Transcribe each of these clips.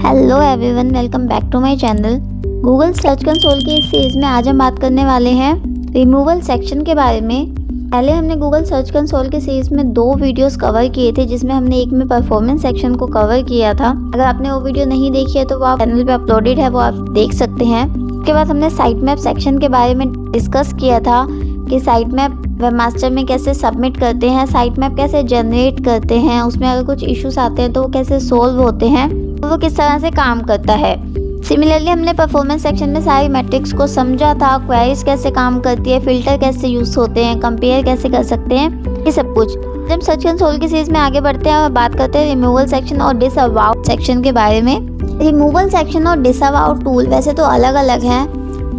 Hello everyone, welcome back to my channel. Google search console की इस series में आज हम बात करने वाले हैं रिमूवल सेक्शन के बारे में। पहले हमने गूगल सर्च कंसोल की सीरीज़ में 2 वीडियोस कवर किए थे, जिसमें हमने एक में परफॉर्मेंस सेक्शन को कवर किया था। अगर आपने वो वीडियो नहीं देखी है तो वो आप चैनल पे अपलोडेड है, वो आप देख सकते हैं। उसके बाद हमने साइट मैप सेक्शन के बारे में डिस्कस किया था कि साइट मैप वेबमास्टर में कैसे सबमिट करते हैं, साइट मैप कैसे जनरेट करते हैं, उसमें अगर कुछ इश्यूज आते हैं तो वो कैसे सोल्व होते हैं, तो वो किस तरह से काम करता है। सिमिलरली हमने परफॉर्मेंस सेक्शन में सारी मैट्रिक्स को समझा था, क्वेरीज कैसे काम करती है, फिल्टर कैसे यूज़ होते हैं, कंपेयर कैसे कर सकते हैं, ये सब कुछ। जब सर्च कंसोल की सीरीज में आगे बढ़ते हैं और बात करते हैं रिमूवल सेक्शन और डिसअवाउ सेक्शन के बारे में। रिमूवल सेक्शन और डिसअवाउ टूल वैसे तो अलग अलग हैं,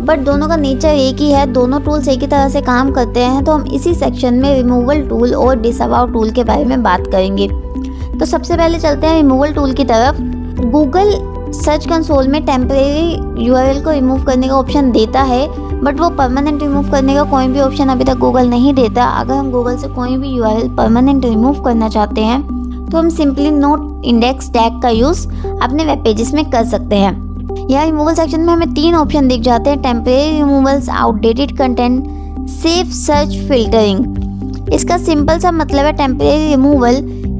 बट दोनों का नेचर एक ही है, दोनों टूल्स एक ही तरह से काम करते हैं। तो हम इसी सेक्शन में रिमूवल टूल और डिसअवाउ टूल के बारे में बात करेंगे। तो सबसे पहले चलते हैं रिमूवल टूल की तरफ। गूगल सर्च कंसोल में टेम्परेरी यूआरएल को रिमूव करने का ऑप्शन देता है, बट वो परमानेंट रिमूव करने का कोई भी ऑप्शन अभी तक गूगल नहीं देता। अगर हम गूगल से कोई भी यूआरएल परमानेंट रिमूव करना चाहते हैं तो हम सिंपली नोट इंडेक्स टैग का यूज़ अपने वेब पेजेस में कर सकते हैं। यहाँ रिमूवल सेक्शन में हमें 3 ऑप्शन दिख जाते हैं: temporary removals, outdated content, safe search filtering. इसका सिंपल सा मतलब है टेम्परेरी रिमूवल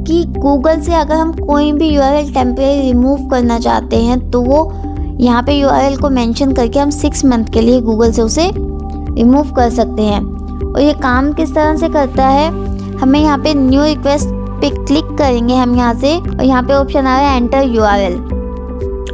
कि गूगल से अगर हम कोई भी यूआरएल टेम्परेरी रिमूव करना चाहते हैं तो वो यहाँ पे यूआरएल को मेंशन करके हम 6 मंथ के लिए गूगल से उसे रिमूव कर सकते हैं। और ये काम किस तरह से करता है, हमें यहाँ पे न्यू रिक्वेस्ट पे क्लिक करेंगे हम यहाँ से, और यहाँ पे ऑप्शन आ रहा है एंटर यूआरएल।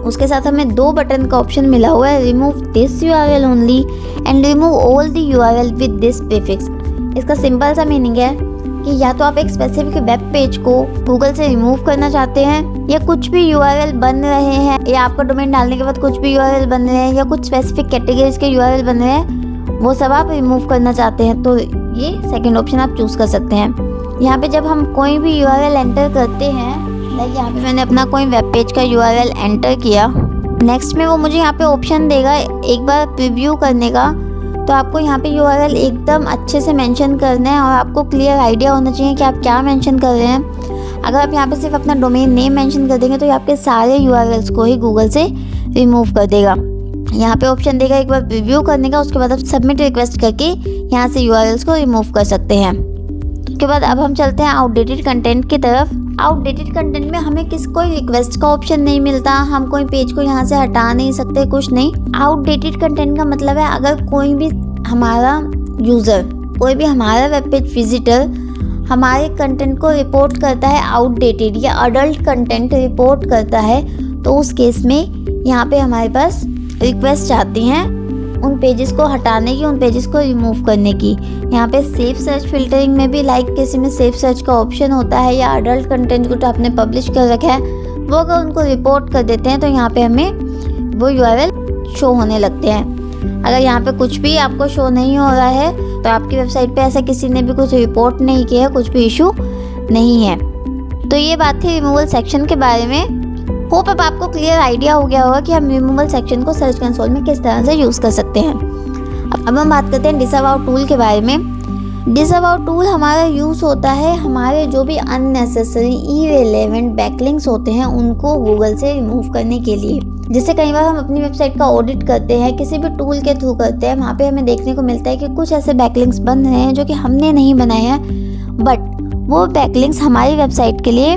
उसके साथ हमें 2 बटन का ऑप्शन मिला हुआ है, remove this URL only and remove all the URL with this prefix. इसका सिंपल सा मीनिंग है कि या तो आप एक स्पेसिफिक वेब पेज को गूगल से रिमूव करना चाहते हैं, या कुछ भी यूआरएल बन रहे हैं, या आपका डोमेन डालने के बाद कुछ भी यूआरएल बन रहे हैं, या कुछ स्पेसिफिक कैटेगरीज के यूआरएल बन रहे हैं, वो सब आप रिमूव करना चाहते हैं, तो ये सेकेंड ऑप्शन आप चूज़ कर सकते हैं। यहाँ पे जब हम कोई भी यूआरएल एंटर करते हैं, लाइक यहाँ पे मैंने अपना कोई वेब पेज का यूआरएल एंटर किया, नेक्स्ट में वो मुझे यहाँ पे ऑप्शन देगा एक बार प्रीव्यू करने का। तो आपको यहाँ पे यूआरएल एकदम अच्छे से मेंशन करना है और आपको क्लियर आइडिया होना चाहिए कि आप क्या मेंशन कर रहे हैं। अगर आप यहाँ पे सिर्फ अपना डोमेन नेम मेंशन कर देंगे तो ये आपके सारे यूआरएल्स को ही गूगल से रिमूव कर देगा। यहाँ पे ऑप्शन देगा एक बार प्रीव्यू करने का, उसके बाद आप सबमिट रिक्वेस्ट करके यहाँ से यूआरएल्स को रिमूव कर सकते हैं। उसके बाद अब हम चलते हैं आउटडेटेड कंटेंट की तरफ। आउटडेटेड कंटेंट में हमें कोई रिक्वेस्ट का ऑप्शन नहीं मिलता, हम कोई पेज को यहाँ से हटा नहीं सकते, कुछ नहीं। आउटडेटेड कंटेंट का मतलब है अगर कोई भी हमारा यूज़र, कोई भी हमारा वेब पेज विजिटर हमारे कंटेंट को रिपोर्ट करता है आउटडेटेड या अडल्ट कंटेंट रिपोर्ट करता है, तो उस केस में यहाँ पे हमारे पास रिक्वेस्ट आती हैं उन पेजेस को हटाने की, उन पेजेस को रिमूव करने की। यहाँ पे सेफ सर्च फिल्टरिंग में भी लाइक किसी में सेफ सर्च का ऑप्शन होता है, या अडल्ट कंटेंट को तो आपने पब्लिश कर रखा है, वो अगर उनको रिपोर्ट कर देते हैं तो यहाँ पे हमें वो यूआरएल शो होने लगते हैं। अगर यहाँ पे कुछ भी आपको शो नहीं हो रहा है तो आपकी वेबसाइट पे ऐसा किसी ने भी कुछ रिपोर्ट नहीं किया, कुछ भी इशू नहीं है। तो ये बात थी रिमूवल सेक्शन के बारे में। होप अब आपको क्लियर आइडिया हो गया होगा कि हम रिमूवल सेक्शन को सर्च कंसोल में किस तरह से यूज़ कर सकते हैं। अब हम बात करते हैं डिसअवाउ टूल के बारे में। डिसअवाउ टूल हमारा यूज़ होता है हमारे जो भी अननेसेसरी इररिलेवेंट बैकलिंक्स होते हैं उनको गूगल से रिमूव करने के लिए। जैसे कई बार हम अपनी वेबसाइट का ऑडिट करते हैं, किसी भी टूल के थ्रू करते हैं, वहाँ पे हमें देखने को मिलता है कि कुछ ऐसे बैकलिंक्स बन रहे हैं जो कि हमने नहीं बनाए हैं, बट वो बैकलिंक्स हमारी वेबसाइट के लिए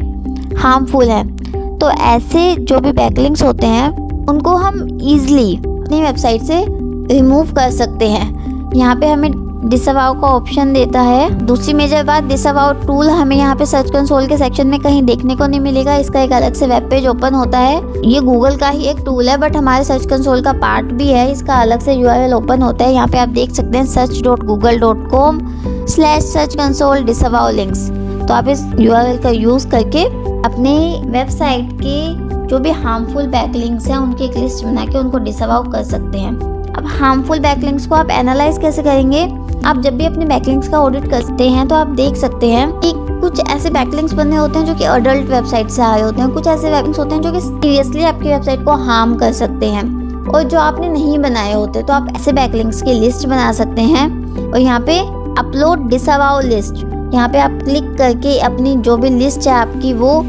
हार्मफुल हैं। तो ऐसे जो भी बैकलिंक्स होते हैं उनको हम ईजिली अपनी वेबसाइट से रिमूव कर सकते हैं। यहाँ पे हमें डिसअवाउ का ऑप्शन देता है। दूसरी मेजर बात, डिसअवाउ टूल हमें यहाँ पे सर्च कंसोल के सेक्शन में कहीं देखने को नहीं मिलेगा, इसका एक अलग से वेब पेज ओपन होता है। ये गूगल का ही एक टूल है, बट हमारे सर्च कंसोल का पार्ट भी है, इसका अलग से यूआरएल ओपन होता है। यहाँ पे आप देख सकते हैं search.google.com/search-console disavow links। तो आप इस यूआरएल का यूज़ करके अपने वेबसाइट के जो भी हार्मफुल बैकलिंक्स हैं उनकी एक लिस्ट बना के उनको डिसअवाउ कर सकते हैं। अब हार्मफुल बैकलिंक्स को आप एनालाइज कैसे करेंगे? आप जब भी अपने बैकलिंक्स का ऑडिट करते हैं तो आप देख सकते हैं कि कुछ ऐसे बैकलिंक्स बने होते हैं जो कि अडल्ट वेबसाइट से आ रहे होते हैं, कुछ ऐसे बैकलिंक्स होते हैं जो कि सीरियसली आपकी वेबसाइट को हार्म कर सकते हैं, और जो आपने नहीं बनाए होते। तो आप ऐसे बैकलिंक्स की लिस्ट बना सकते हैं और यहाँ पे अपलोड डिसअवाउ लिस्ट, यहाँ पे आप क्लिक करके अपनी जो भी लिस्ट है आपकी वो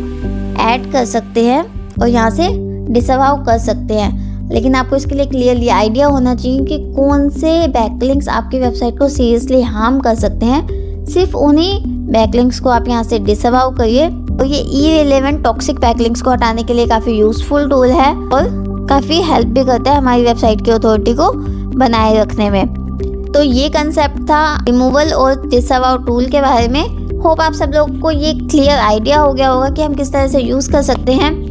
ऐड कर सकते हैं और यहाँ से डिसअलाउ कर सकते हैं। लेकिन आपको इसके लिए क्लियरली आइडिया होना चाहिए कि कौन से बैकलिंक्स आपकी वेबसाइट को सीरियसली हार्म कर सकते हैं। सिर्फ उन्हीं बैकलिंक्स को आप यहाँ से डिसअलाउ करिए। और ये इररिलेवेंट टॉक्सिक बैकलिंक्स को हटाने के लिए काफ़ी यूज़फुल टूल है और काफ़ी हेल्प भी करता है हमारी वेबसाइट की अथॉरिटी को बनाए रखने में। तो ये कंसेप्ट था रिमूवल और डिसअलाउ टूल के बारे में। होप आप सब लोग को ये क्लियर आइडिया हो गया होगा कि हम किस तरह से यूज़ कर सकते हैं।